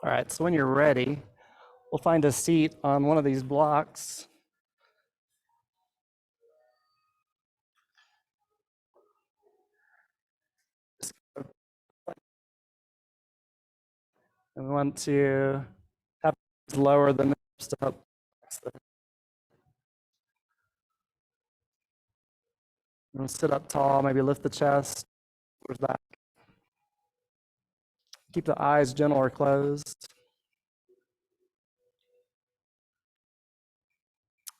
All right, so when you're ready, we'll find a seat on one of these blocks. And we want to have it lower than the hips to help. And sit up tall, maybe lift the chest, shoulders back. Keep the eyes gentle or closed.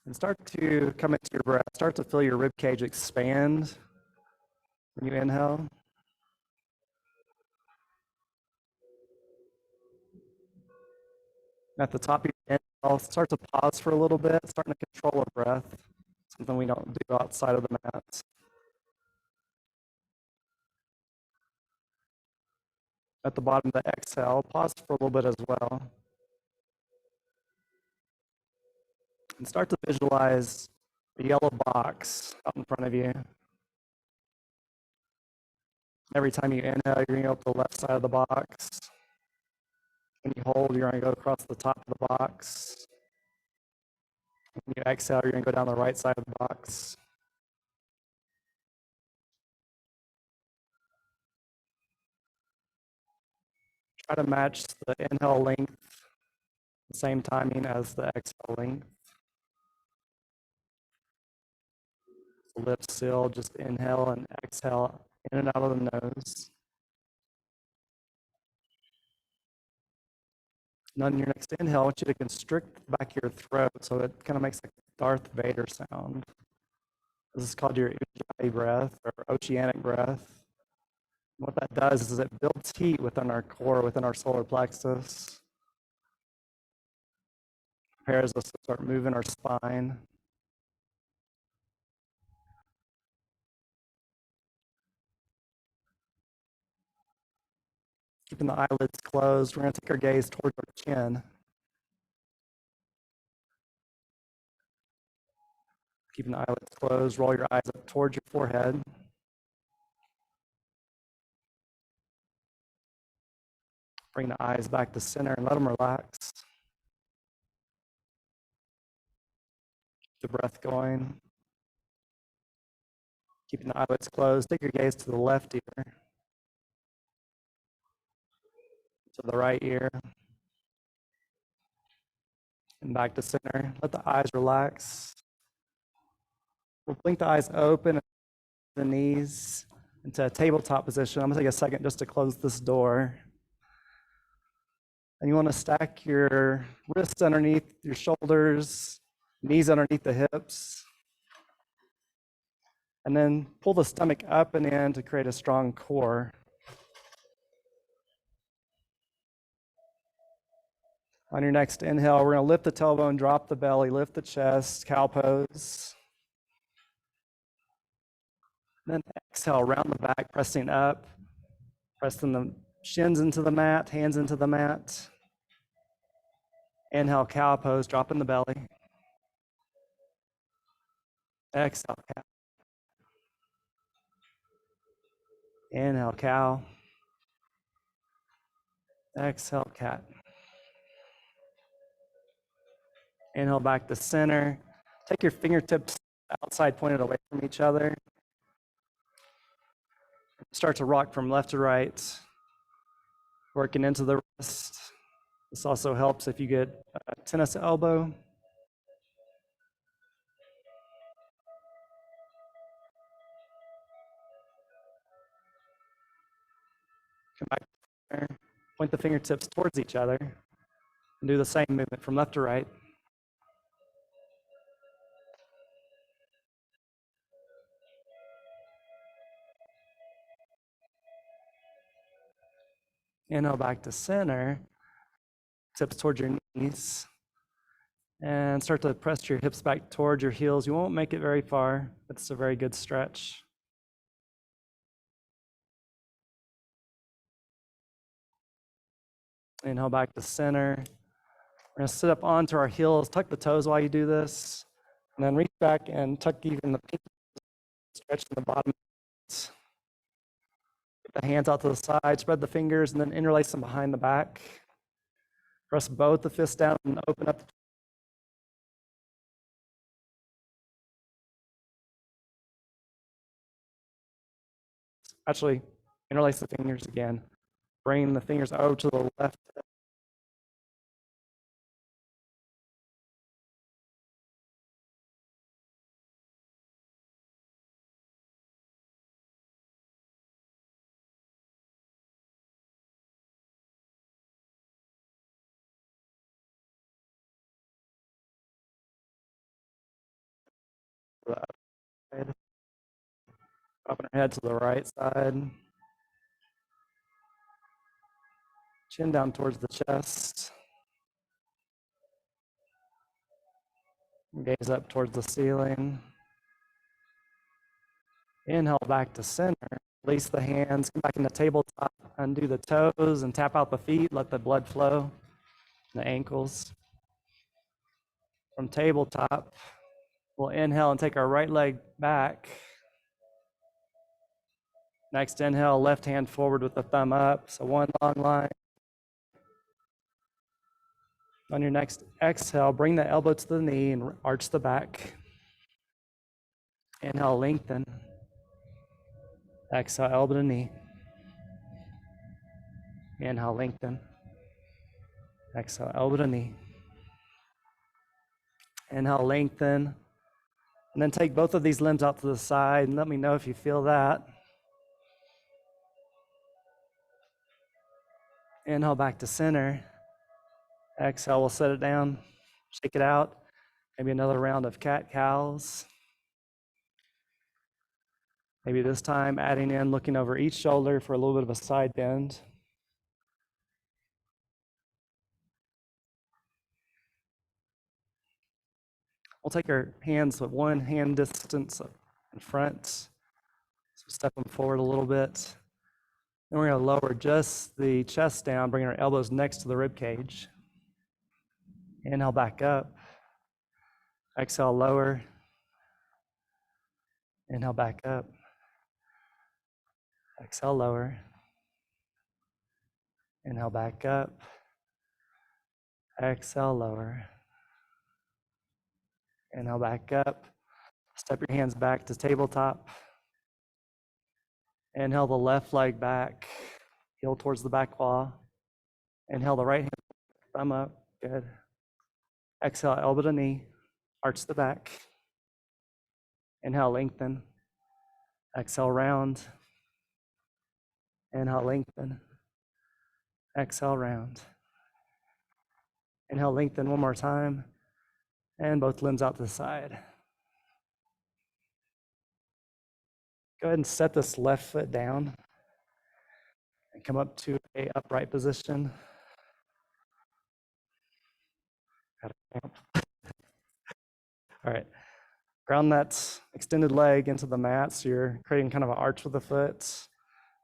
And start to come into your breath. Start to feel your rib cage expand when you inhale. At the top of your inhale, start to pause for a little bit, starting to control our breath, something we don't do outside of the mat. At the bottom of the exhale, pause for a little bit as well. And start to visualize the yellow box out in front of you. Every time you inhale, you're going to go up the left side of the box. When you hold, you're going to go across the top of the box. When you exhale, you're going to go down the right side of the box. Try to match the inhale length, the same timing as the exhale length. Lips still, just inhale and exhale in and out of the nose. And on your next inhale, I want you to constrict the back of your throat so it kind of makes like a Darth Vader sound. This is called your Ujjayi breath or oceanic breath. What that does is it builds heat within our core, within our solar plexus. Prepares us to start moving our spine. Keeping the eyelids closed, we're going to take our gaze towards our chin. Keeping the eyelids closed, roll your eyes up towards your forehead. Bring the eyes back to center and let them relax. Keep the breath going. Keeping the eyelids closed, take your gaze to the left ear, to the right ear, and back to center. Let the eyes relax. We'll blink the eyes open, the knees into a tabletop position. I'm gonna take a second just to close this door. And you wanna stack your wrists underneath your shoulders, knees underneath the hips. And then pull the stomach up and in to create a strong core. On your next inhale, we're gonna lift the tailbone, drop the belly, lift the chest, cow pose. Then exhale, round the back, pressing up, pressing the shins into the mat, hands into the mat. Inhale, cow pose, dropping the belly. Exhale, cow. Inhale, cow. Exhale, cat. Inhale back to center. Take your fingertips outside, pointed away from each other. Start to rock from left to right, working into the wrist. This also helps if you get a tennis elbow. Come back there. Point the fingertips towards each other and do the same movement from left to right. Inhale back to center, tips towards your knees, and start to press your hips back towards your heels. You won't make it very far, but it's a very good stretch. Inhale back to center. We're gonna sit up onto our heels, tuck the toes while you do this, and then reach back and tuck even the pinky, stretch in the bottom. Get the hands out to the side, spread the fingers, and then interlace them behind the back. Press both the fists down and open up. Actually, interlace the fingers again. Bring the fingers over to the left. Side. Open our head to the right side. Chin down towards the chest. Gaze up towards the ceiling. Inhale back to center. Release the hands, come back into tabletop, undo the toes and tap out the feet, let the blood flow, the ankles. From tabletop, we'll inhale and take our right leg back. Next inhale, left hand forward with the thumb up. So one long line. On your next exhale, bring the elbow to the knee and arch the back. Inhale, lengthen. Exhale, elbow to knee. Inhale, lengthen. Exhale, elbow to knee. Inhale, lengthen. And then take both of these limbs out to the side and let me know if you feel that. Inhale back to center. Exhale, we'll set it down, shake it out. Maybe another round of cat-cows. Maybe this time adding in, looking over each shoulder for a little bit of a side bend. We'll take our hands with one hand distance in front. So step them forward a little bit. Then we're going to lower just the chest down, bring our elbows next to the rib cage. Inhale back up. Exhale, lower. Inhale back up. Exhale, lower. Inhale back up. Exhale, lower. Inhale back up. Step your hands back to tabletop. Inhale the left leg back. Heel towards the back wall. Inhale the right hand, thumb up. Good. Exhale, elbow to knee. Arch the back. Inhale, lengthen. Exhale, round. Inhale, lengthen. Exhale, round. Inhale, lengthen one more time. And both limbs out to the side. Go ahead and set this left foot down and come up to a upright position. All right, ground that extended leg into the mat, so you're creating kind of an arch with the foot.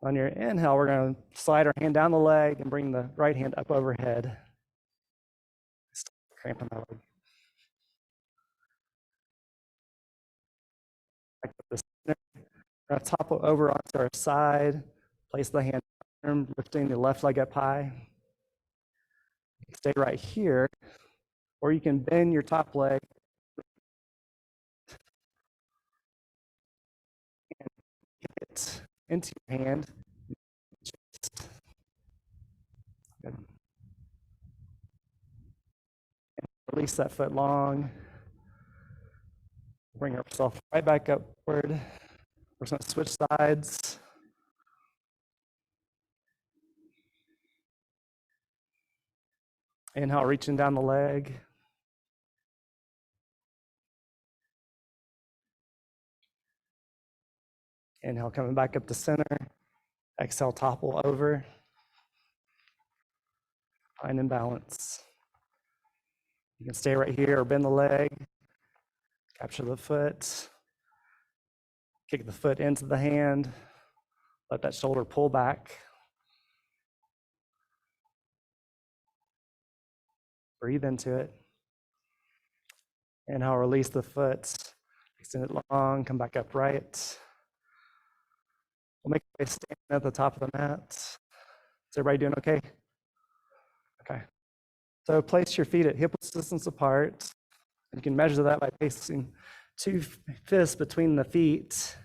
On your inhale, we're going to slide our hand down the leg and bring the right hand up overhead. Stop cramping my leg. Back to the center. We're going to topple over onto our side, place the hand down, lifting the left leg up high. Stay right here, or you can bend your top leg and kick it into your hand. Good. And release that foot long. Bring ourselves right back upward. We're just going to switch sides. Inhale, reaching down the leg. Inhale, coming back up to center. Exhale, topple over. Find in balance. You can stay right here or bend the leg. Capture the foot. Kick the foot into the hand. Let that shoulder pull back. Breathe into it. Inhale, release the foot. Extend it long, come back upright. We'll make a stand at the top of the mat. Is everybody doing okay? Okay. So place your feet at hip distance apart. You can measure that by placing 2 fists between the feet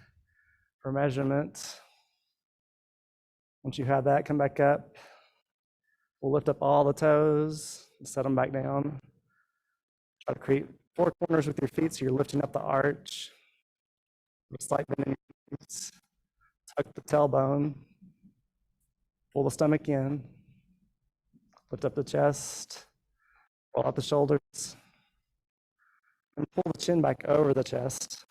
for measurement. Once you have that, come back up. We'll lift up all the toes and set them back down. Try to create 4 corners with your feet so you're lifting up the arch. A slight bend in your knees. Tuck the tailbone. Pull the stomach in. Lift up the chest. Roll out the shoulders. And pull the chin back over the chest.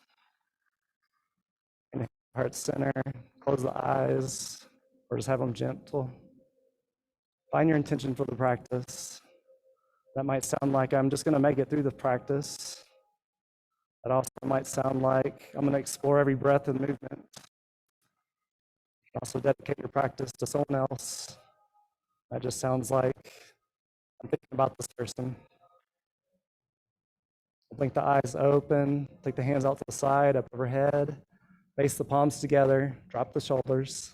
And heart center. Close the eyes. Or just have them gentle. Find your intention for the practice. That might sound like I'm just going to make it through the practice. That also might sound like I'm going to explore every breath and movement. Also dedicate your practice to someone else. That just sounds like I'm thinking about this person. Blink the eyes open, take the hands out to the side, up overhead, face the palms together, drop the shoulders.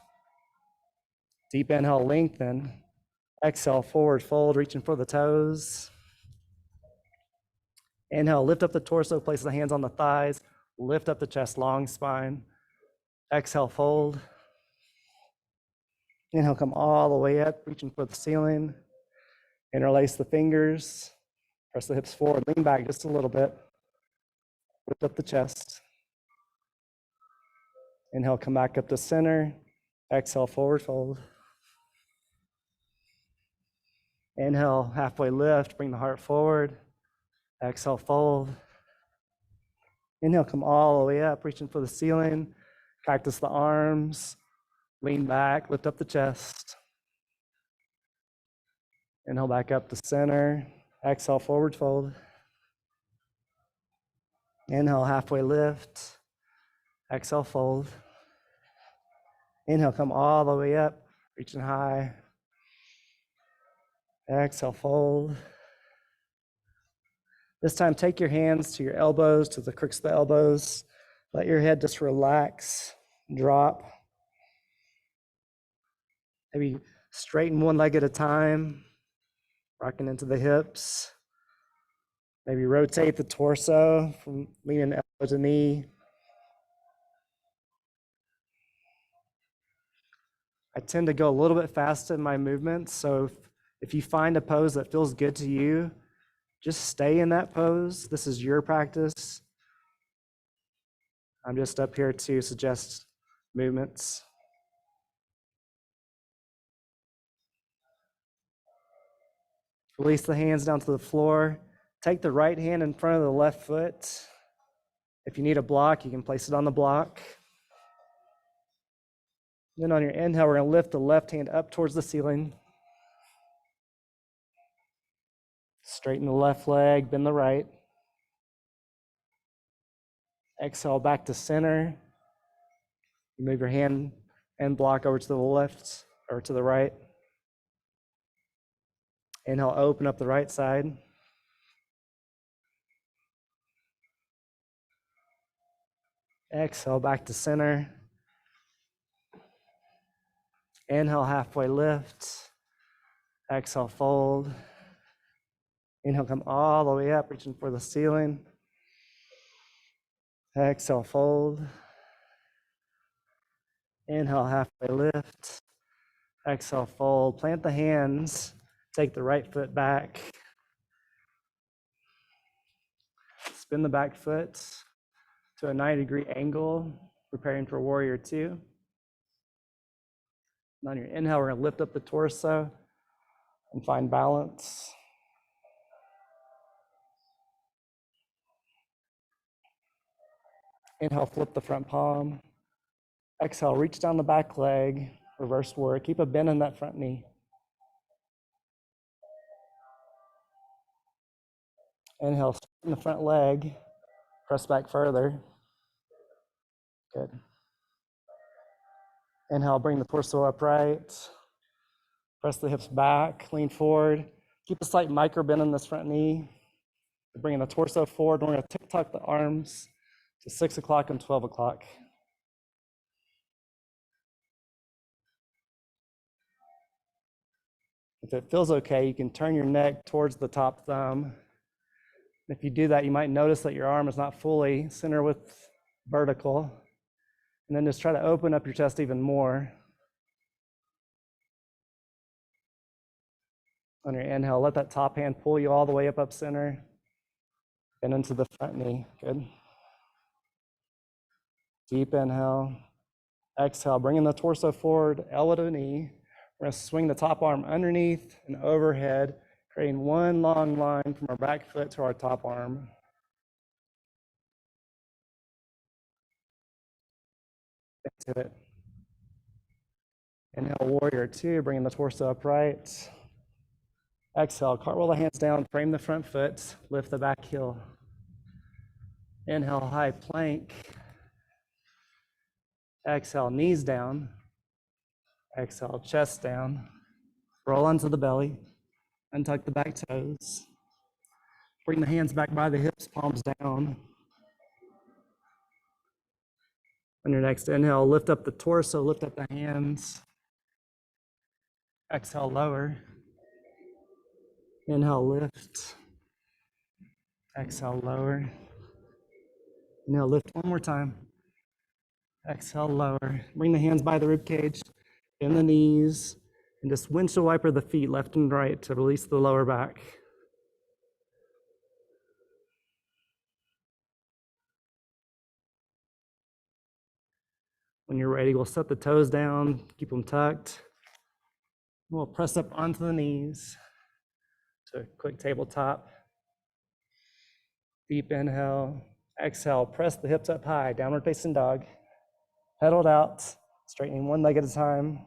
Deep inhale, lengthen. Exhale, forward fold, reaching for the toes. Inhale, lift up the torso, place the hands on the thighs, lift up the chest, long spine. Exhale, fold. Inhale, come all the way up, reaching for the ceiling. Interlace the fingers, press the hips forward, lean back just a little bit. Lift up the chest. Inhale, come back up to center. Exhale, forward fold. Inhale, halfway lift, bring the heart forward. Exhale, fold. Inhale, come all the way up, reaching for the ceiling. Cactus the arms. Lean back, lift up the chest. Inhale, back up to center. Exhale, forward fold. Inhale, halfway lift. Exhale, fold. Inhale, come all the way up, reaching high. Exhale, fold. This time, take your hands to your elbows, to the crooks of the elbows. Let your head just relax, drop. Maybe straighten one leg at a time, rocking into the hips. Maybe rotate the torso from leaning elbow to knee. I tend to go a little bit fast in my movements, so if you find a pose that feels good to you, just stay in that pose. This is your practice. I'm just up here to suggest movements. Release the hands down to the floor. Take the right hand in front of the left foot. If you need a block, you can place it on the block. Then on your inhale, we're going to lift the left hand up towards the ceiling. Straighten the left leg, bend the right. Exhale back to center. You move your hand and block over to the left or to the right. Inhale, open up the right side. Exhale back to center. Inhale, halfway lift. Exhale, fold. Inhale, come all the way up, reaching for the ceiling. Exhale, fold. Inhale, halfway lift. Exhale, fold. Plant the hands. Take the right foot back. Spin the back foot to a 90-degree angle, preparing for warrior two. And on your inhale, we're going to lift up the torso and find balance. Inhale, flip the front palm. Exhale, reach down the back leg, reverse warrior. Keep a bend in that front knee. Inhale, straighten the front leg, press back further. Good. Inhale, bring the torso upright. Press the hips back, lean forward. Keep a slight micro bend in this front knee. Bringing the torso forward. We're going to tick-tock the arms to 6 o'clock and 12 o'clock. If it feels okay, you can turn your neck towards the top thumb. If you do that, you might notice that your arm is not fully center width vertical. And then just try to open up your chest even more. On your inhale, let that top hand pull you all the way up center and into the front knee. Good. Deep inhale. Exhale, bringing the torso forward, elbow to knee. We're going to swing the top arm underneath and overhead, creating one long line from our back foot to our top arm. Into it. Inhale, warrior two, bringing the torso upright. Exhale, cartwheel the hands down, frame the front foot, lift the back heel. Inhale, high plank. Exhale, knees down. Exhale, chest down. Roll onto the belly. Untuck the back toes. Bring the hands back by the hips, palms down. On your next inhale, lift up the torso, lift up the hands. Exhale, lower. Inhale, lift. Exhale, lower. Inhale, lift one more time. Exhale, lower. Bring the hands by the rib cage, bend the knees, and just windshield wiper the feet left and right to release the lower back. When you're ready, we'll set the toes down, keep them tucked. We'll press up onto the knees to a quick tabletop. Deep inhale. Exhale, press the hips up high, downward facing dog. Pedaled out, straightening one leg at a time.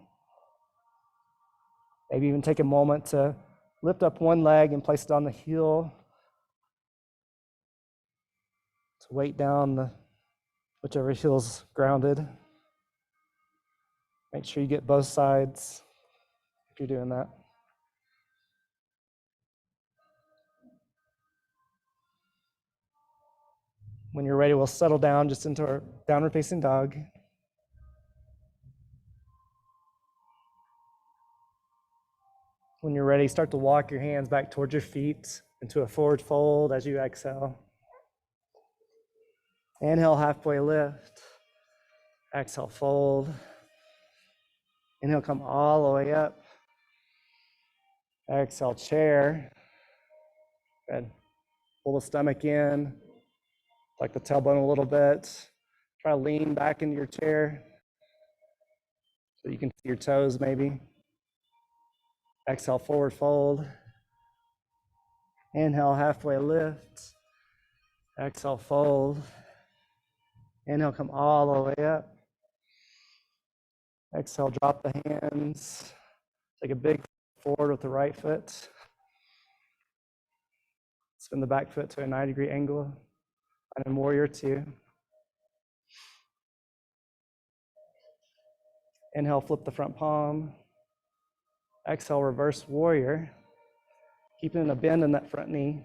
Maybe even take a moment to lift up one leg and place it on the heel. To weight down the whichever heel's grounded. Make sure you get both sides if you're doing that. When you're ready, we'll settle down just into our downward facing dog. When you're ready, start to walk your hands back towards your feet into a forward fold as you exhale. Inhale, halfway lift. Exhale, fold. Inhale, come all the way up. Exhale, chair. Good. Pull the stomach in, like the tailbone a little bit. Try to lean back into your chair so you can see your toes maybe. Exhale, forward fold. Inhale, halfway lift. Exhale, fold. Inhale, come all the way up. Exhale, drop the hands. Take a big forward with the right foot. Spin the back foot to a 90-degree angle. And then warrior two. Inhale, flip the front palm. Exhale, reverse warrior. Keeping a bend in that front knee.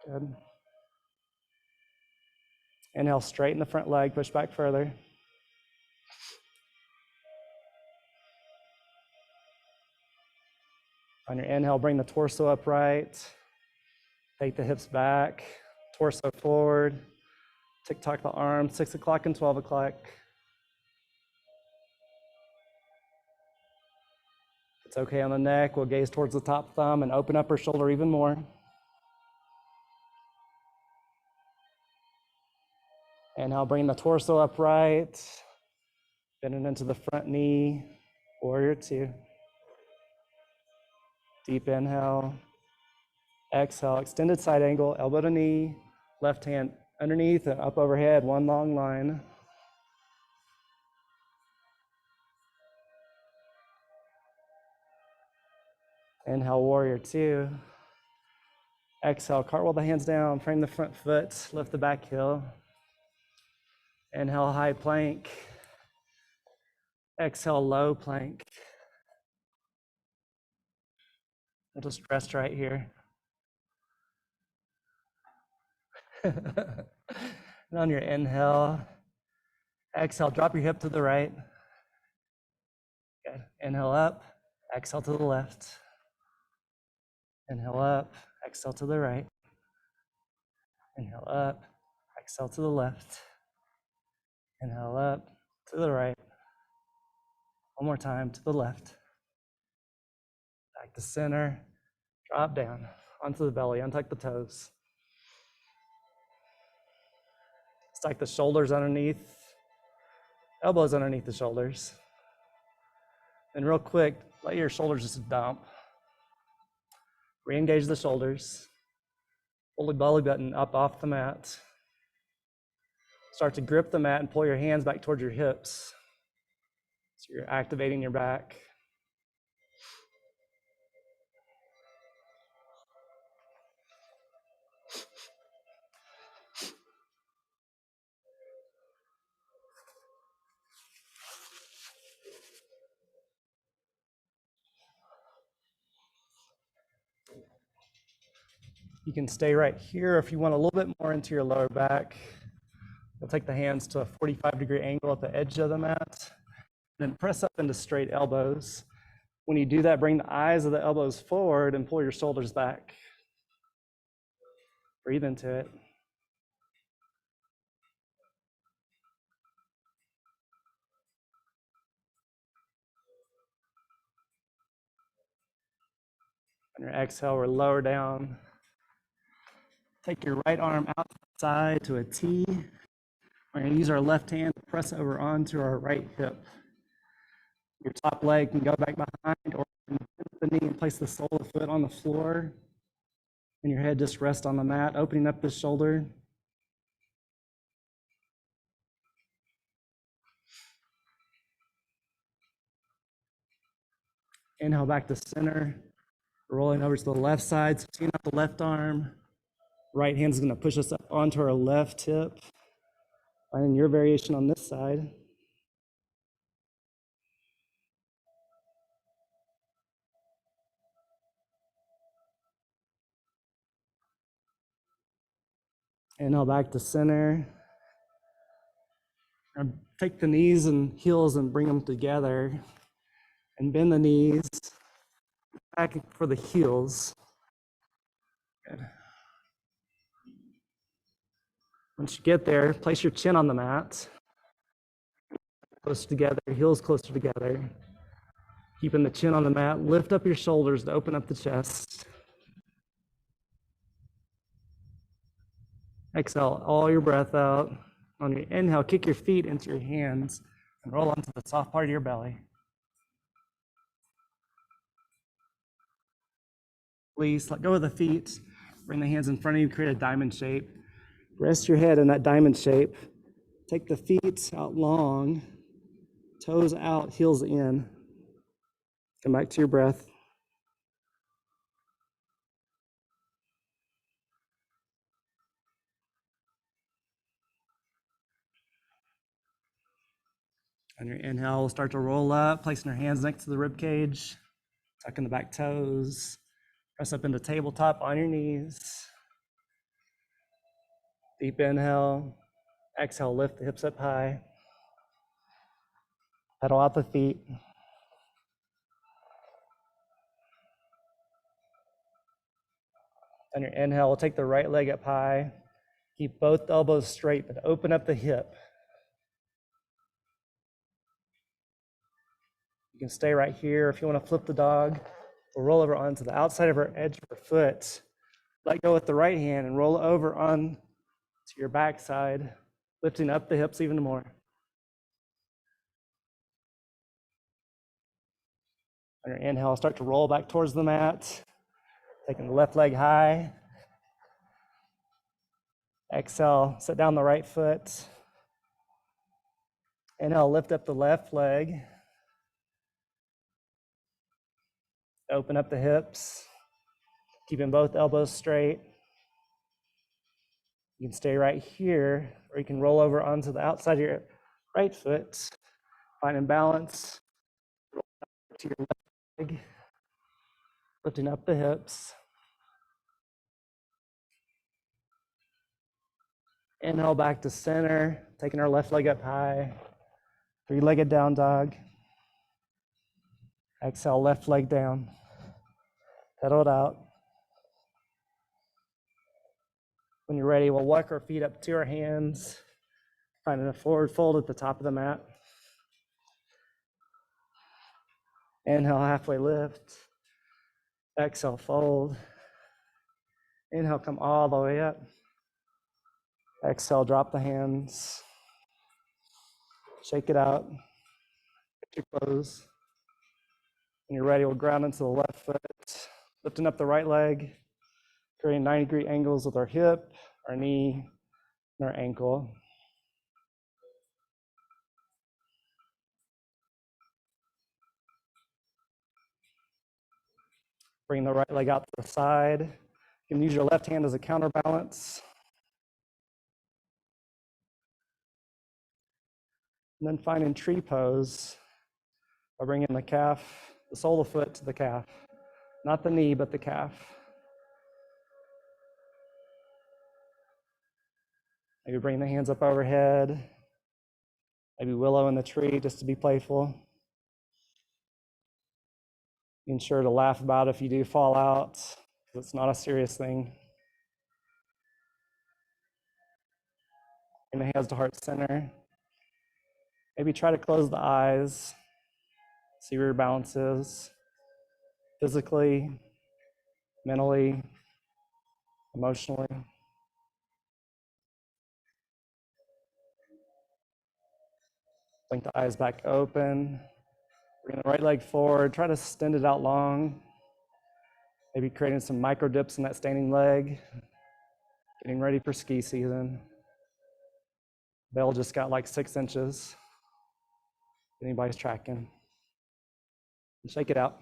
Good. Inhale, straighten the front leg, push back further. On your inhale, bring the torso upright. Take the hips back, torso forward. Tick-tock the arms, 6 o'clock and 12 o'clock. If it's okay on the neck, we'll gaze towards the top thumb and open up our shoulder even more. Inhale, bring the torso upright. Bend it into the front knee, warrior two. Deep inhale. Exhale, extended side angle, elbow to knee, left hand underneath and up overhead, one long line. Inhale, warrior two. Exhale, cartwheel the hands down, frame the front foot, lift the back heel. Inhale, high plank. Exhale, low plank. We'll just rest right here. And on your inhale, exhale, drop your hip to the right. Good. Inhale up, Exhale to the left. Inhale up, exhale to the right. Inhale up, exhale to the left. Inhale up, to the right. One more time, to the left. Back to center, drop down, onto the belly, untuck the toes. Stack the shoulders underneath, elbows underneath the shoulders. And real quick, let your shoulders just dump. Re-engage the shoulders. Pull the belly button up off the mat. Start to grip the mat and pull your hands back towards your hips. So you're activating your back. You can stay right here if you want a little bit more into your lower back. We'll take the hands to a 45-degree angle at the edge of the mat. Then press up into straight elbows. When you do that, bring the eyes of the elbows forward and pull your shoulders back. Breathe into it. On your exhale, we're lower down. Take your right arm out to the side to a T. We're going to use our left hand to press over onto our right hip. Your top leg can go back behind, or you can bend the knee and place the sole of the foot on the floor. And your head just rests on the mat, opening up the shoulder. Inhale back to center. Rolling over to the left side, so teeing up the left arm. Right hand's going to push us up onto our left hip. Finding your variation on this side. Inhale back to center. Take the knees and heels and bring them together. And bend the knees back for the heels. Good. Once you get there, place your chin on the mat. Close together, heels closer together. Keeping the chin on the mat, lift up your shoulders to open up the chest. Exhale all your breath out. On your inhale, kick your feet into your hands and roll onto the soft part of your belly. Please let go of the feet. Bring the hands in front of you, create a diamond shape. Rest your head in that diamond shape. Take the feet out long, toes out, heels in. Come back to your breath. On your inhale, we'll start to roll up, placing our hands next to the rib cage, tucking the back toes, press up into tabletop on your knees. Deep inhale, exhale, lift the hips up high. Pedal out the feet. On your inhale, we'll take the right leg up high. Keep both elbows straight, but open up the hip. You can stay right here. If you want to flip the dog, we'll roll over onto the outside of our edge of our foot. Let go with the right hand and roll over on to your backside, lifting up the hips even more. On your inhale, start to roll back towards the mat, taking the left leg high. Exhale, set down the right foot. Inhale, lift up the left leg. Open up the hips, keeping both elbows straight. You can stay right here, or you can roll over onto the outside of your right foot, finding balance. Roll to your left leg, lifting up the hips. Inhale back to center, taking our left leg up high. Three-legged down dog. Exhale, left leg down. Pedal it out. When you're ready, we'll walk our feet up to our hands, finding a forward fold at the top of the mat. Inhale, halfway lift. Exhale, fold. Inhale, come all the way up. Exhale, drop the hands. Shake it out. Get your close. When you're ready, we'll ground into the left foot, lifting up the right leg, creating 90-degree angles with our hip, our knee, and our ankle. Bring the right leg out to the side. You can use your left hand as a counterbalance. And then finding tree pose by bringing the calf, the sole of the foot to the calf. Not the knee, but the calf. Maybe bring the hands up overhead. Maybe willow in the tree just to be playful. Being sure to laugh about it if you do fall out, because it's not a serious thing. Bring the hands to heart center. Maybe try to close the eyes. See where your balance is. Physically, mentally, emotionally. Blink the eyes back open. Bring the right leg forward. Try to extend it out long. Maybe creating some micro dips in that standing leg. Getting ready for ski season. Bell just got like 6 inches. If anybody's tracking. And shake it out.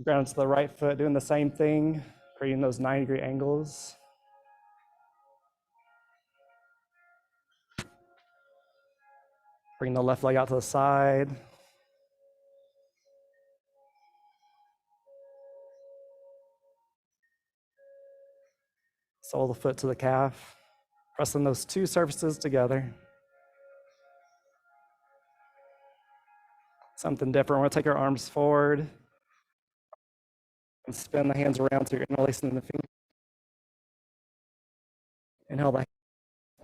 Ground to the right foot, doing the same thing, creating those 90-degree angles. Bring the left leg out to the side. Sole of the foot to the calf. Pressing those two surfaces together. Something different. We're going to take our arms forward and spin the hands around so you're interlacing the fingers. Inhale back.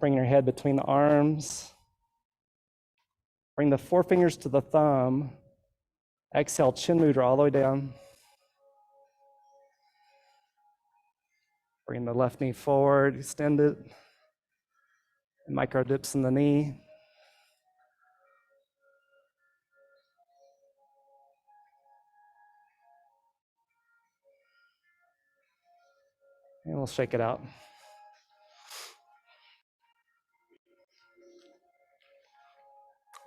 Bring your head between the arms. Bring the forefingers to the thumb. Exhale, chin mudra all the way down. Bring the left knee forward, extend it. Micro dips in the knee. And we'll shake it out.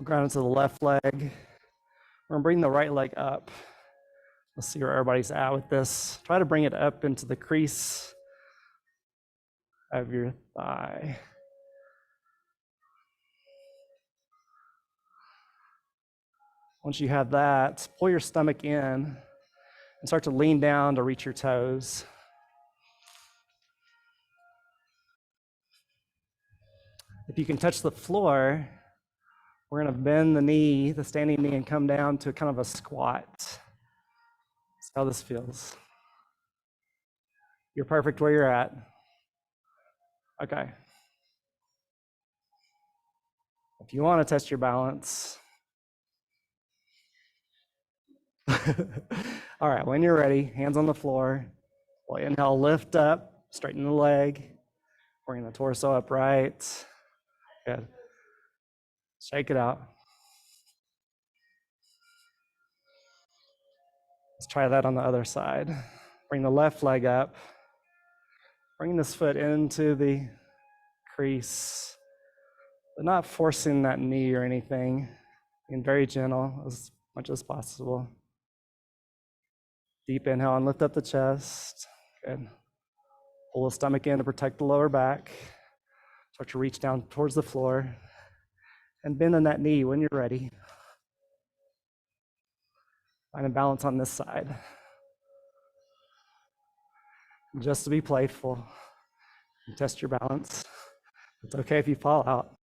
Ground into the left leg. We're gonna bring the right leg up. Let's see where everybody's at with this. Try to bring it up into the crease of your thigh. Once you have that, pull your stomach in and start to lean down to reach your toes. If you can touch the floor, we're gonna bend the knee, the standing knee, and come down to kind of a squat. That's how this feels. You're perfect where you're at. Okay. If you want to test your balance. All right, when you're ready, hands on the floor. We'll inhale, lift up, straighten the leg, bring the torso upright. Good. Shake it out. Let's try that on the other side. Bring the left leg up. Bring this foot into the crease, but not forcing that knee or anything. Being very gentle as much as possible. Deep inhale and lift up the chest. Good. Pull the stomach in to protect the lower back. Start to reach down towards the floor. And bend in that knee when you're ready. Find a balance on this side. Just to be playful. And test your balance. It's okay if you fall out.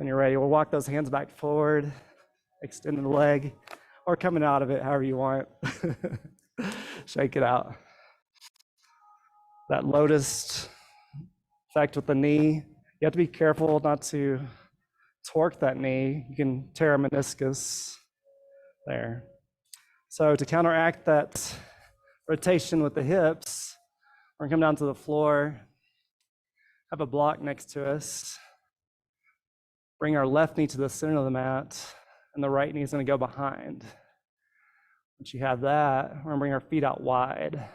When you're ready, we'll walk those hands back forward, extending the leg, or coming out of it, however you want. Shake it out. That lotus effect with the knee. You have to be careful not to torque that knee. You can tear a meniscus there. So to counteract that rotation with the hips, we're gonna come down to the floor, have a block next to us, bring our left knee to the center of the mat, and the right knee is gonna go behind. Once you have that, we're gonna bring our feet out wide.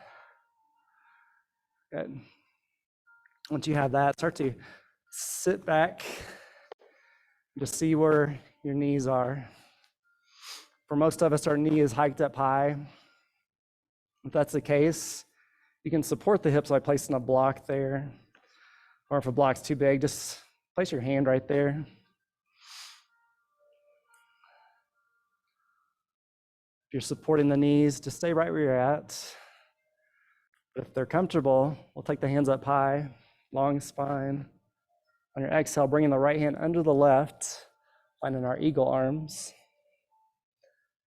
Good. Once you have that, start to sit back, just see where your knees are. For most of us, our knee is hiked up high. If that's the case, you can support the hips by placing a block there. Or if a block's too big, just place your hand right there. If you're supporting the knees, just stay right where you're at. If they're comfortable, we'll take the hands up high, long spine. On your exhale, bringing the right hand under the left, finding our eagle arms.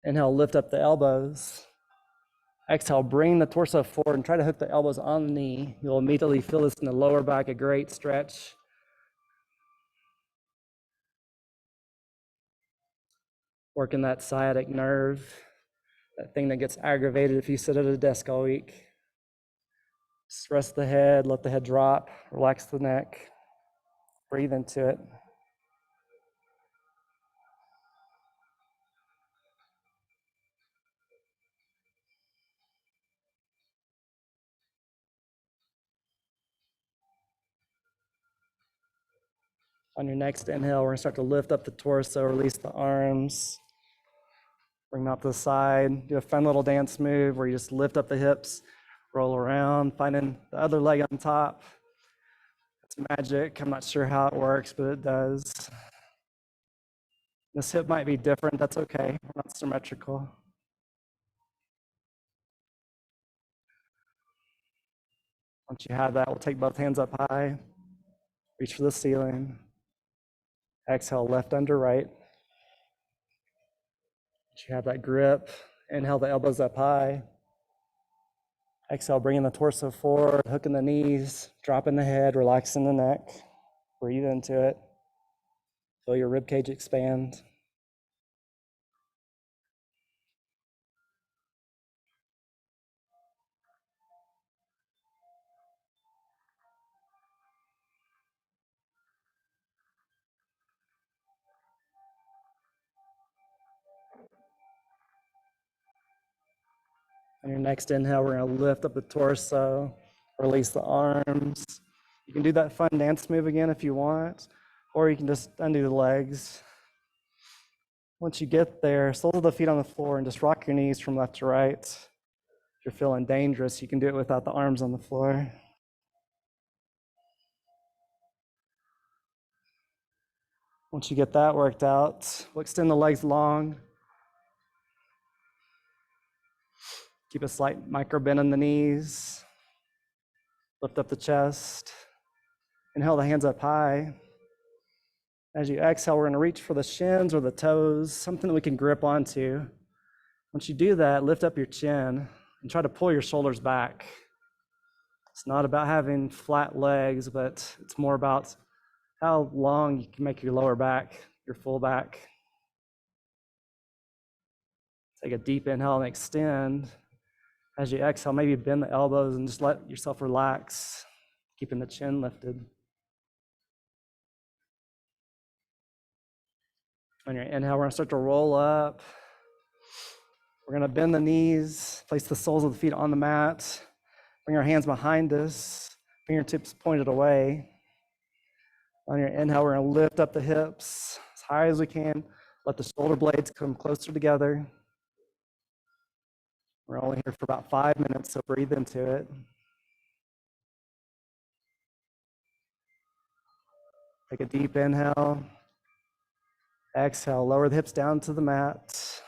Inhale, lift up the elbows. Exhale, bring the torso forward and try to hook the elbows on the knee. You'll immediately feel this in the lower back, a great stretch. Working that sciatic nerve, that thing that gets aggravated if you sit at a desk all week. Just rest the head, let the head drop, relax the neck, breathe into it. On your next inhale, we're gonna start to lift up the torso, release the arms, bring them out to the side. Do a fun little dance move where you just lift up the hips, roll around, finding the other leg on top. It's magic. I'm not sure how it works, but it does. This hip might be different. That's okay. We're not symmetrical. Once you have that, we'll take both hands up high, reach for the ceiling. Exhale, left under right. Once you have that grip, inhale the elbows up high. Exhale, bringing the torso forward, hooking the knees, dropping the head, relaxing the neck. Breathe into it. Feel your rib cage expand. On your next inhale, we're gonna lift up the torso, release the arms. You can do that fun dance move again if you want, or you can just undo the legs. Once you get there, soles of the feet on the floor and just rock your knees from left to right. If you're feeling dangerous, you can do it without the arms on the floor. Once you get that worked out, we'll extend the legs long. Keep a slight micro bend in the knees. Lift up the chest. Inhale the hands up high. As you exhale, we're gonna reach for the shins or the toes, something that we can grip onto. Once you do that, lift up your chin and try to pull your shoulders back. It's not about having flat legs, but it's more about how long you can make your lower back, your full back. Take a deep inhale and extend. As you exhale, maybe bend the elbows and just let yourself relax, keeping the chin lifted. On your inhale, we're gonna start to roll up. We're gonna bend the knees, place the soles of the feet on the mat, bring our hands behind us, fingertips pointed away. On your inhale, we're gonna lift up the hips as high as we can. Let the shoulder blades come closer together. We're only here for about 5 minutes, so breathe into it. Take a deep inhale. Exhale, lower the hips down to the mat.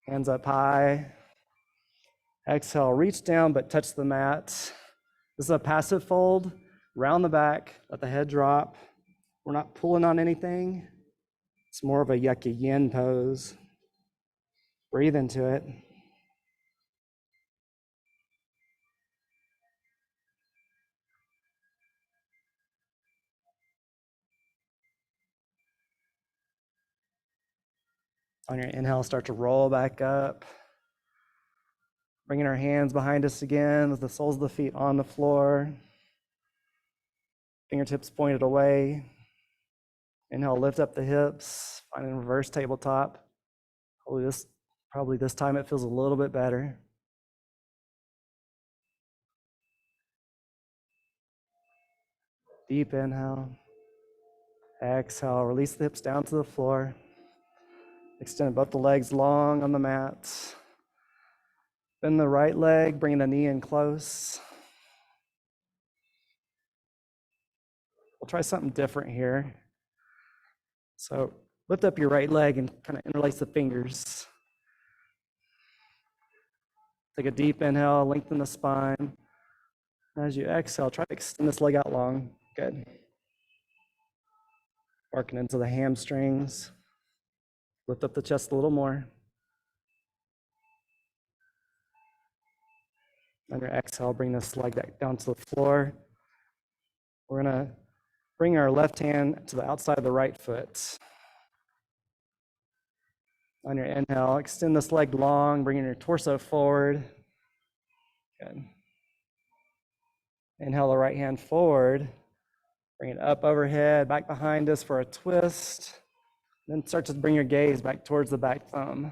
Hands up high. Exhale, reach down but touch the mat. This is a passive fold. Round the back, let the head drop. We're not pulling on anything. It's more of a yucky yin pose. Breathe into it. On your inhale, start to roll back up. Bringing our hands behind us again with the soles of the feet on the floor. Fingertips pointed away. Inhale, lift up the hips, finding reverse tabletop. Probably this time it feels a little bit better. Deep inhale. Exhale, release the hips down to the floor. Extend both the legs long on the mat. Bend the right leg, bringing the knee in close. We'll try something different here. So lift up your right leg and kind of interlace the fingers. Take a deep inhale, lengthen the spine. As you exhale, try to extend this leg out long. Good. Working into the hamstrings. Lift up the chest a little more. On your exhale, bring this leg back down to the floor. We're going to bring our left hand to the outside of the right foot. On your inhale, extend this leg long, bringing your torso forward. Good. Inhale the right hand forward. Bring it up overhead, back behind us for a twist. Then start to bring your gaze back towards the back thumb.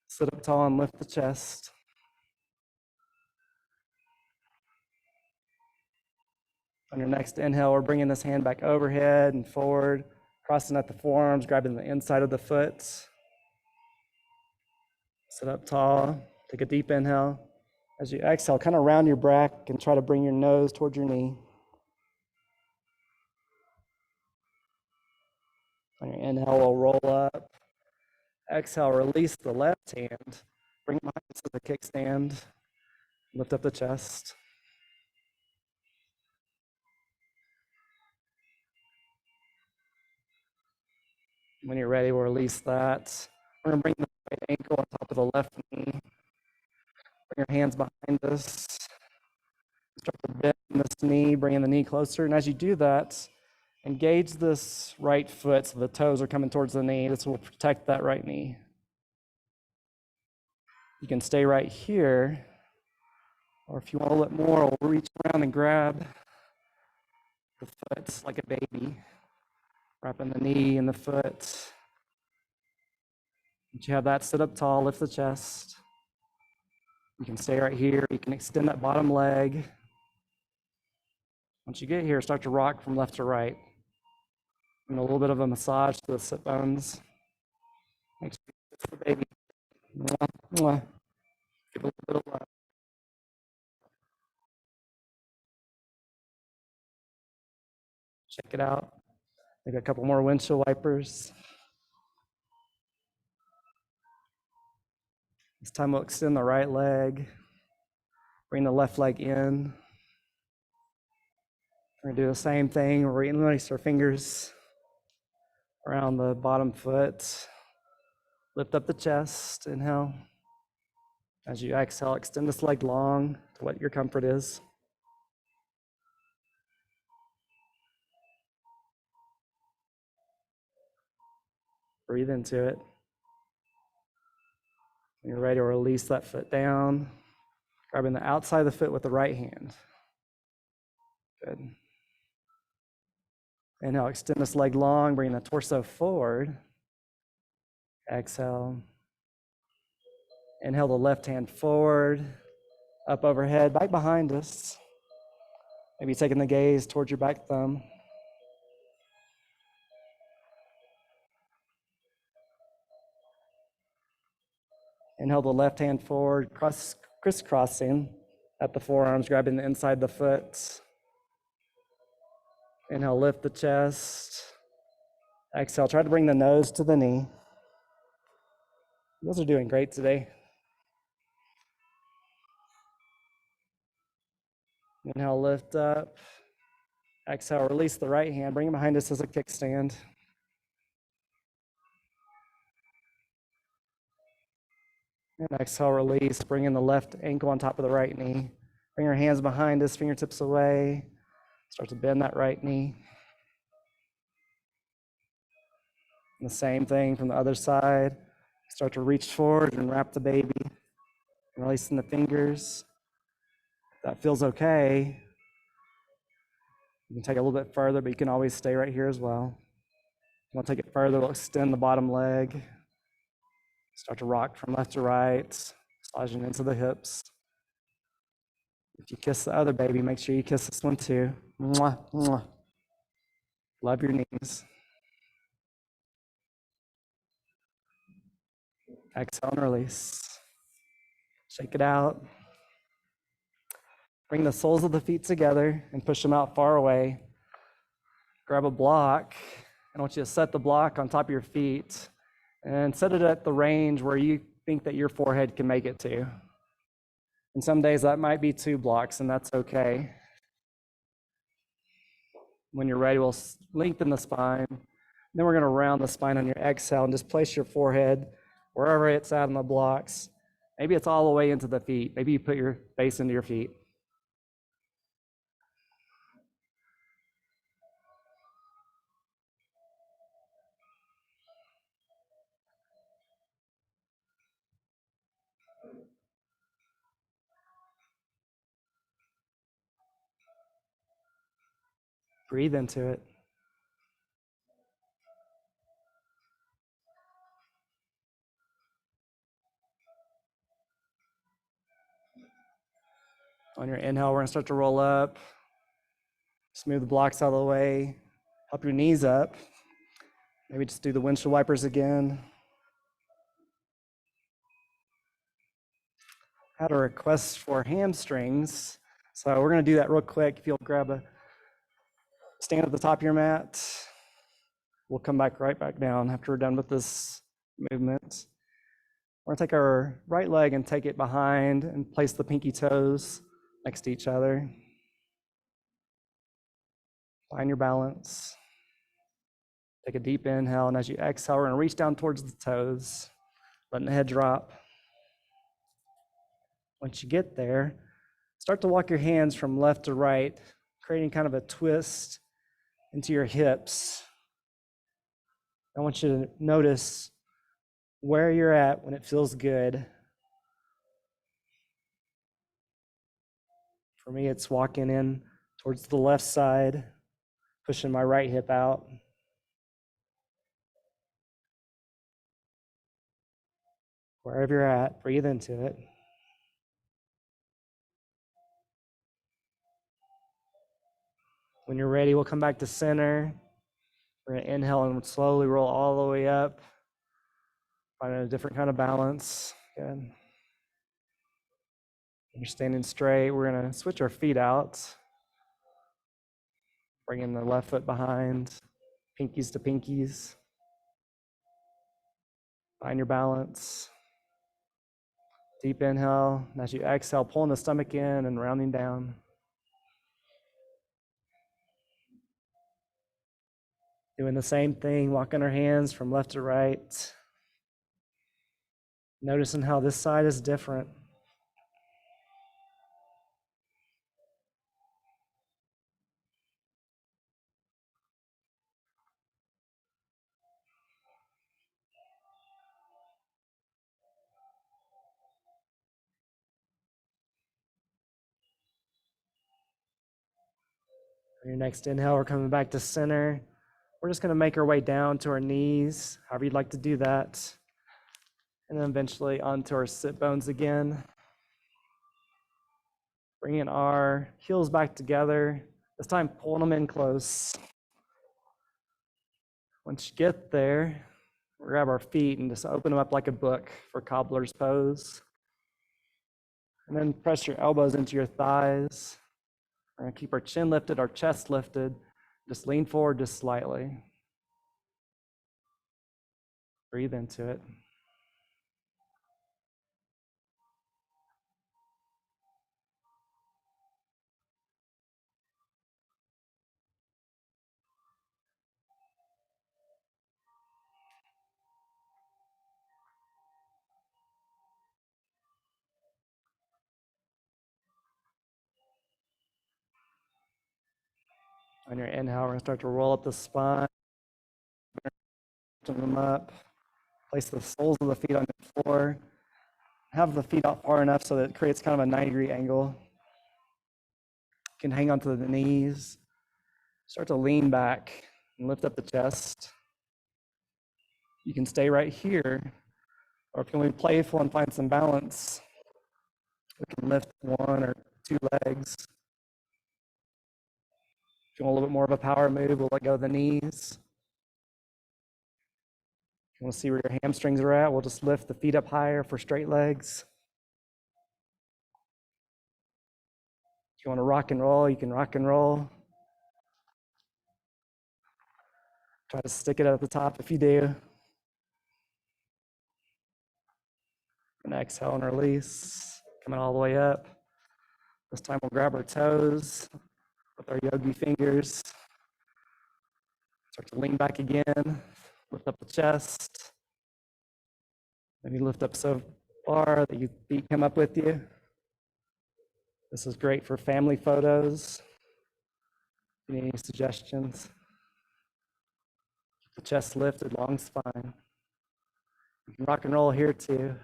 Sit up tall and lift the chest. On your next inhale, we're bringing this hand back overhead and forward, crossing at the forearms, grabbing the inside of the foot. Sit up tall. Take a deep inhale. As you exhale, kind of round your back and try to bring your nose towards your knee. On your inhale, we'll roll up. Exhale, release the left hand. Bring it behind to the kickstand. Lift up the chest. When you're ready, we'll release that. We're going to bring the right ankle on top of the left knee. Bring your hands behind us. Start to bend this knee, bringing the knee closer. And as you do that, engage this right foot so the toes are coming towards the knee. This will protect that right knee. You can stay right here, or if you want a little bit more, we'll reach around and grab the foot like a baby, wrapping the knee and the foot. Once you have that, sit up tall, lift the chest. You can stay right here. You can extend that bottom leg. Once you get here, start to rock from left to right. And a little bit of a massage to the sit bones. Make sure it's the baby. Mwah, mwah. Give a little bit of love. Check it out. Maybe a couple more windshield wipers. This time we'll extend the right leg. Bring the left leg in. We're going to do the same thing. We're going to release our fingers around the bottom foot. Lift up the chest. Inhale. As you exhale, extend this leg long to what your comfort is. Breathe into it. When you're ready to release that foot down, grabbing the outside of the foot with the right hand. Good. Inhale, extend this leg long, bring the torso forward. Exhale. Inhale the left hand forward, up overhead, back behind us. Maybe taking the gaze towards your back thumb. Inhale the left hand forward, crisscrossing at the forearms, grabbing the inside of the foot. Inhale, lift the chest. Exhale, try to bring the nose to the knee. You guys are doing great today. Inhale, lift up. Exhale, release the right hand, bring it behind us as a kickstand. And exhale, release, bring in the left ankle on top of the right knee. Bring your hands behind us, fingertips away. Start to bend that right knee. And the same thing from the other side. Start to reach forward and wrap the baby. Releasing the fingers. If that feels okay, you can take it a little bit further, but you can always stay right here as well. We'll take it further, we'll extend the bottom leg. Start to rock from left to right, massaging into the hips. If you kiss the other baby, make sure you kiss this one too. Mwah, mwah. Love your knees. Exhale and release. Shake it out. Bring the soles of the feet together and push them out far away. Grab a block. I want you to set the block on top of your feet and set it at the range where you think that your forehead can make it to. And some days that might be 2 blocks, and that's okay. When you're ready, we'll lengthen the spine. Then we're going to round the spine on your exhale and just place your forehead wherever it's at on the blocks. Maybe it's all the way into the feet. Maybe you put your face into your feet. Breathe into it. On your inhale, we're going to start to roll up. Smooth the blocks out of the way. Help your knees up. Maybe just do the windshield wipers again. Had a request for hamstrings. So we're going to do that real quick. If you'll stand at the top of your mat. We'll come back right back down after we're done with this movement. We're going to take our right leg and take it behind and place the pinky toes next to each other. Find your balance. Take a deep inhale, and as you exhale, we're going to reach down towards the toes, letting the head drop. Once you get there, start to walk your hands from left to right, creating kind of a twist into your hips. I want you to notice where you're at when it feels good. For me, it's walking in towards the left side, pushing my right hip out. Wherever you're at, breathe into it. When you're ready, we'll come back to center. We're going to inhale and slowly roll all the way up, finding a different kind of balance. Good. When you're standing straight, we're going to switch our feet out. Bringing the left foot behind, pinkies to pinkies. Find your balance. Deep inhale. And as you exhale, pulling the stomach in and rounding down. Doing the same thing, walking our hands from left to right. Noticing how this side is different. On your next inhale, we're coming back to center. We're just going to make our way down to our knees, however you'd like to do that. And then eventually onto our sit bones again. Bringing our heels back together. This time, pulling them in close. Once you get there, we'll grab our feet and just open them up like a book for cobbler's pose. And then press your elbows into your thighs. We're going to keep our chin lifted, our chest lifted. Just lean forward just slightly. Breathe into it. On your inhale, we're gonna start to roll up the spine, lift them up, place the soles of the feet on the floor, have the feet out far enough so that it creates kind of a 90-degree angle. You can hang onto the knees, start to lean back and lift up the chest. You can stay right here, or if you want to be playful and find some balance, we can lift one or two legs. If you want a little bit more of a power move, we'll let go of the knees. If you want to see where your hamstrings are at, we'll just lift the feet up higher for straight legs. If you want to rock and roll, you can rock and roll. Try to stick it at the top if you do. And exhale and release, coming all the way up. This time we'll grab our toes with our yogi fingers. Start to lean back again, lift up the chest. Maybe lift up so far that your feet come up with you. This is great for family photos. If you need any suggestions? Keep the chest lifted, long spine. You can rock and roll here too.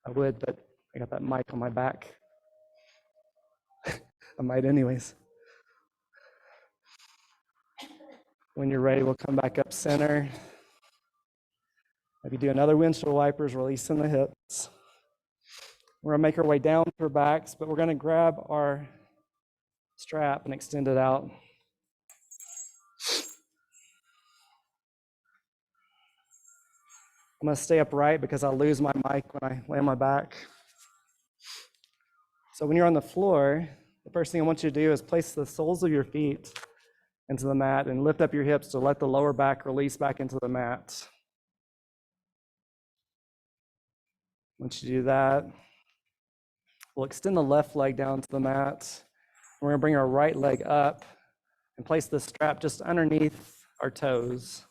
I would, but I got that mic on my back. I might anyways. When you're ready, we'll come back up center. Maybe do another windshield wipers, releasing the hips. We're gonna make our way down to our backs, but we're gonna grab our strap and extend it out. I'm gonna stay upright because I'll lose my mic when I lay on my back. So when you're on the floor, the first thing I want you to do is place the soles of your feet into the mat and lift up your hips to let the lower back release back into the mat. Once you do that, we'll extend the left leg down to the mat. We're gonna bring our right leg up and place the strap just underneath our toes.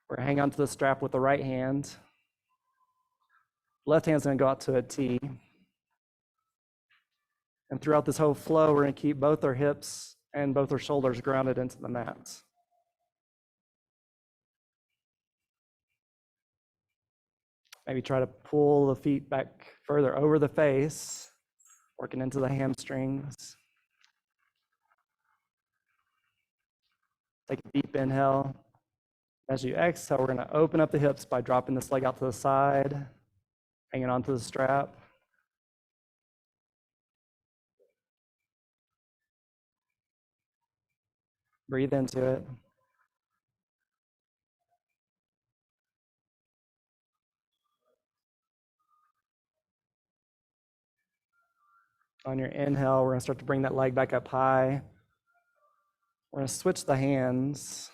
We're gonna hang onto the strap with the right hand. Left hand's gonna go out to a T. And throughout this whole flow, we're gonna keep both our hips and both our shoulders grounded into the mat. Maybe try to pull the feet back further over the face, working into the hamstrings. Take a deep inhale. As you exhale, we're gonna open up the hips by dropping this leg out to the side, hanging onto the strap. Breathe into it. On your inhale, we're gonna start to bring that leg back up high. We're gonna switch the hands.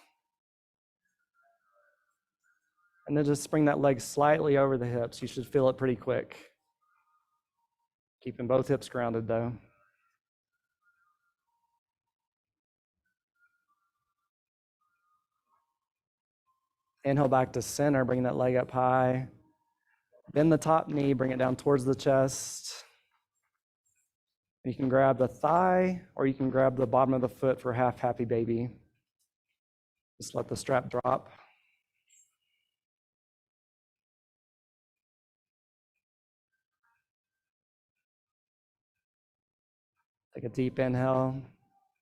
And then just bring that leg slightly over the hips. You should feel it pretty quick. Keeping both hips grounded though. Inhale back to center, bring that leg up high. Bend the top knee, bring it down towards the chest. You can grab the thigh or you can grab the bottom of the foot for half happy baby. Just let the strap drop. Take a deep inhale.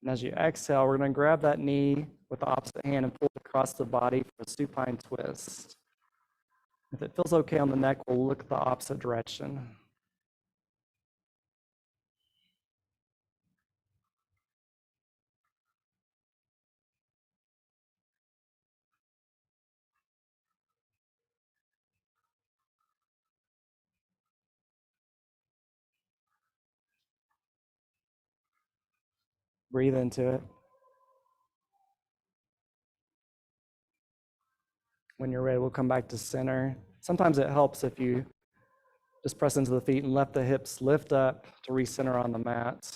And as you exhale, we're going to grab that knee with the opposite hand and pull it across the body for a supine twist. If it feels okay on the neck, we'll look the opposite direction. Breathe into it. When you're ready, we'll come back to center. Sometimes it helps if you just press into the feet and let the hips lift up to recenter on the mat.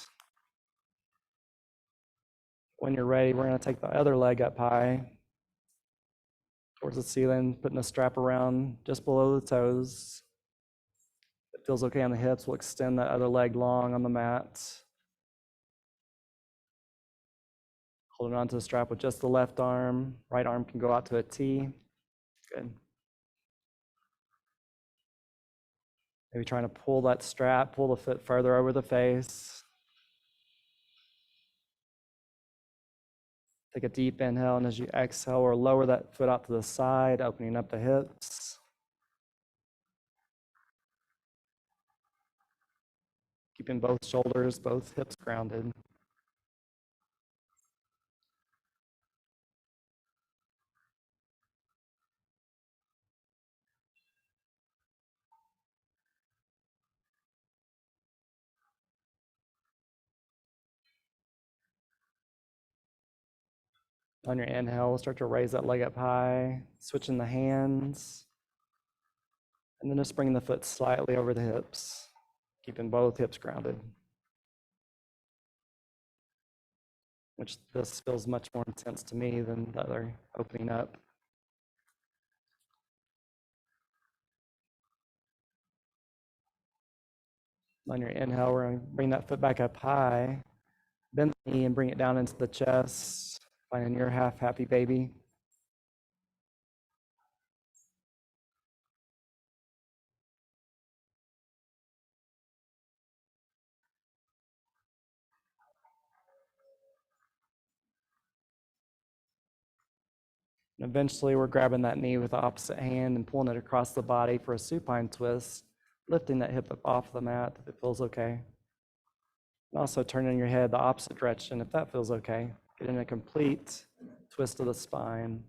When you're ready, we're going to take the other leg up high towards the ceiling, putting a strap around just below the toes. it feels okay on the hips, we'll extend that other leg long on the mat. Holding onto the strap with just the left arm. Right arm can go out to a T. Good. Maybe trying to pull that strap, pull the foot further over the face. Take a deep inhale, and as you exhale, or lower that foot out to the side, opening up the hips. Keeping both shoulders, both hips grounded. On your inhale, we'll start to raise that leg up high, switching the hands, and then just bringing the foot slightly over the hips, keeping both hips grounded. Which this feels much more intense to me than the other opening up. On your inhale, we're going to bring that foot back up high, bend the knee and bring it down into the chest, finding your half happy baby. And eventually we're grabbing that knee with the opposite hand and pulling it across the body for a supine twist, lifting that hip up off the mat if it feels okay. And also turning your head the opposite direction if that feels okay. Getting a complete twist of the spine,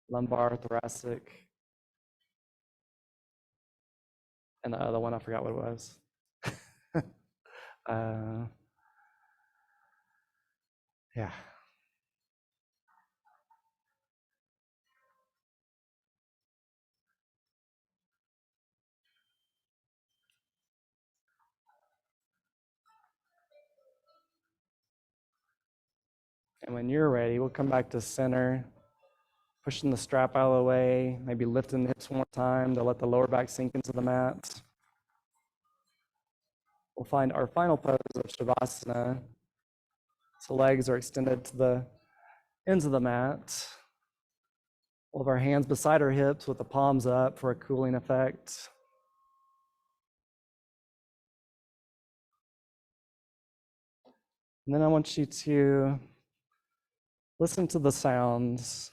lumbar, thoracic. And the other one, I forgot what it was. Yeah. And when you're ready, we'll come back to center, pushing the strap out of the way, maybe lifting the hips one more time to let the lower back sink into the mat. We'll find our final pose of Shavasana. So legs are extended to the ends of the mat. All of our hands beside our hips with the palms up for a cooling effect. And then I want you to listen to the sounds.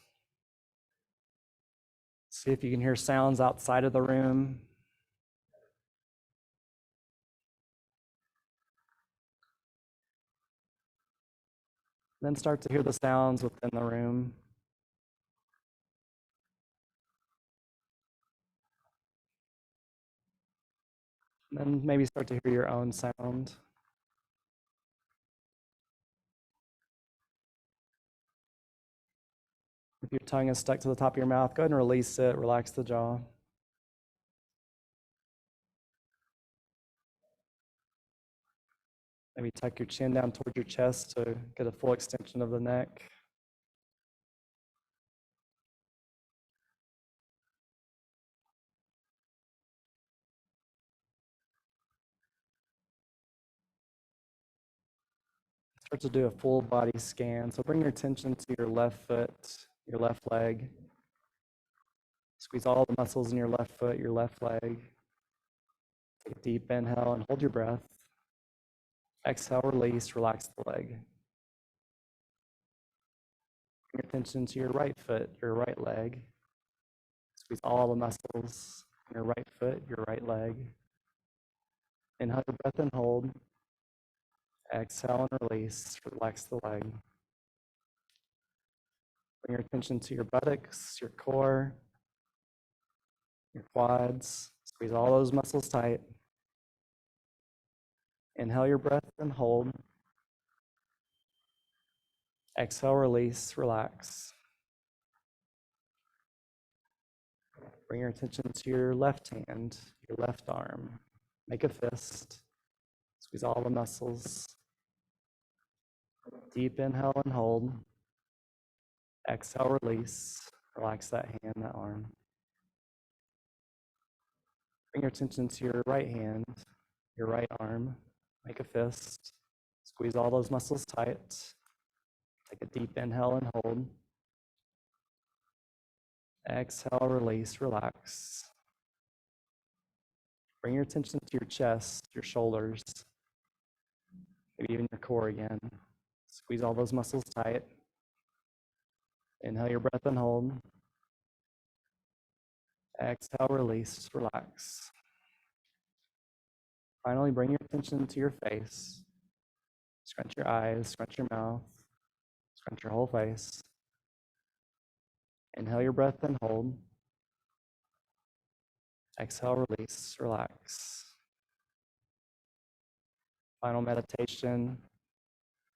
See if you can hear sounds outside of the room. Then start to hear the sounds within the room. And then maybe start to hear your own sound. If your tongue is stuck to the top of your mouth, go ahead and release it, relax the jaw. Maybe tuck your chin down towards your chest to get a full extension of the neck. Start to do a full body scan. So bring your attention to your left foot, your left leg. Squeeze all the muscles in your left foot, your left leg. Take a deep inhale and hold your breath. Exhale, release, relax the leg. Bring your attention to your right foot, your right leg. Squeeze all the muscles in your right foot, your right leg. Inhale your breath and hold. Exhale and release, relax the leg. Bring your attention to your buttocks, your core, your quads. Squeeze all those muscles tight. Inhale your breath and hold. Exhale, release, relax. Bring your attention to your left hand, your left arm. Make a fist. Squeeze all the muscles. Deep inhale and hold. Exhale, release. Relax that hand, that arm. Bring your attention to your right hand, your right arm. Make a fist. Squeeze all those muscles tight. Take a deep inhale and hold. Exhale, release, relax. Bring your attention to your chest, your shoulders, maybe even your core again. Squeeze all those muscles tight. Inhale your breath and hold. Exhale, release, relax. Finally, bring your attention to your face. Scrunch your eyes, scrunch your mouth, scrunch your whole face. Inhale your breath and hold. Exhale, release, relax. Final meditation.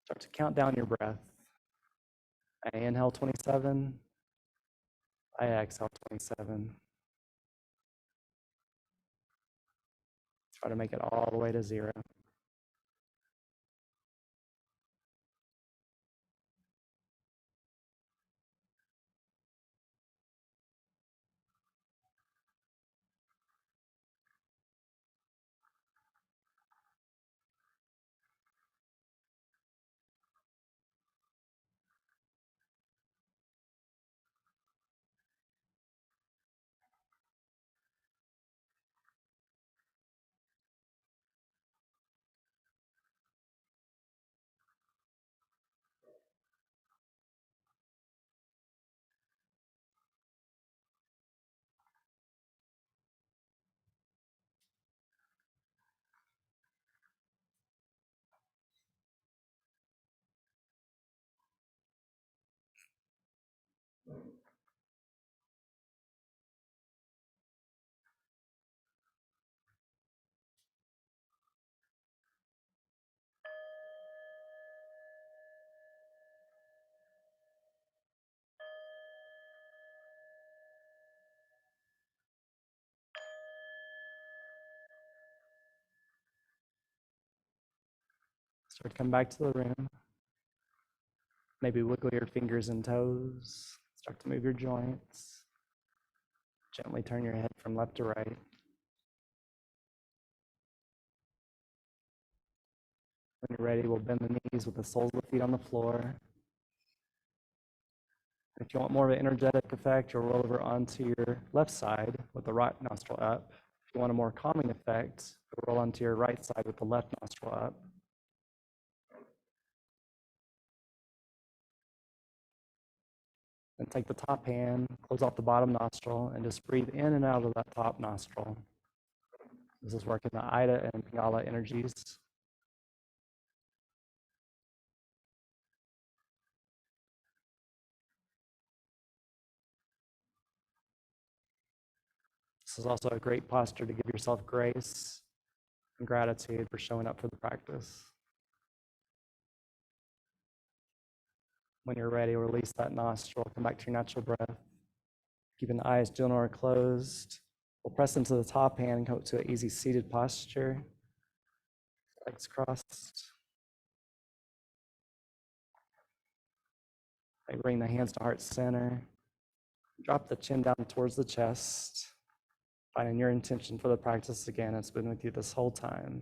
Start to count down your breath. I inhale 27. I exhale 27. Try to make it all the way to 0. Start to come back to the room. Maybe wiggle your fingers and toes. Start to move your joints. Gently turn your head from left to right. When you're ready, we'll bend the knees with the soles of the feet on the floor. If you want more of an energetic effect, you'll roll over onto your left side with the right nostril up. If you want a more calming effect, you'll roll onto your right side with the left nostril up. And take the top hand, close off the bottom nostril, and just breathe in and out of that top nostril. This is working the Ida and Pingala energies. This is also a great posture to give yourself grace and gratitude for showing up for the practice. When you're ready, release that nostril, come back to your natural breath. Keeping the eyes gentle or closed. We'll press into the top hand and come up to an easy seated posture. Legs crossed. I bring the hands to heart center. Drop the chin down towards the chest. Finding your intention for the practice again. It's been with you this whole time.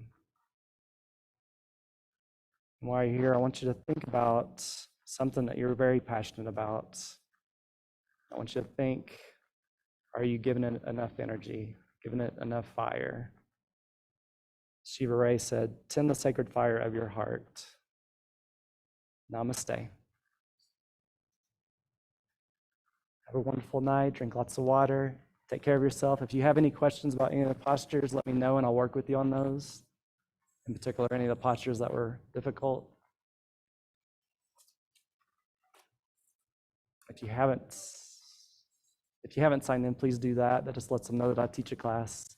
And while you're here, I want you to think about something that you're very passionate about. I want you to think, are you giving it enough energy, giving it enough fire? Shiva Ray said, tend the sacred fire of your heart. Namaste. Have a wonderful night, drink lots of water, take care of yourself. If you have any questions about any of the postures, let me know and I'll work with you on those. In particular, any of the postures that were difficult. If you haven't signed in, please do that. That just lets them know that I teach a class.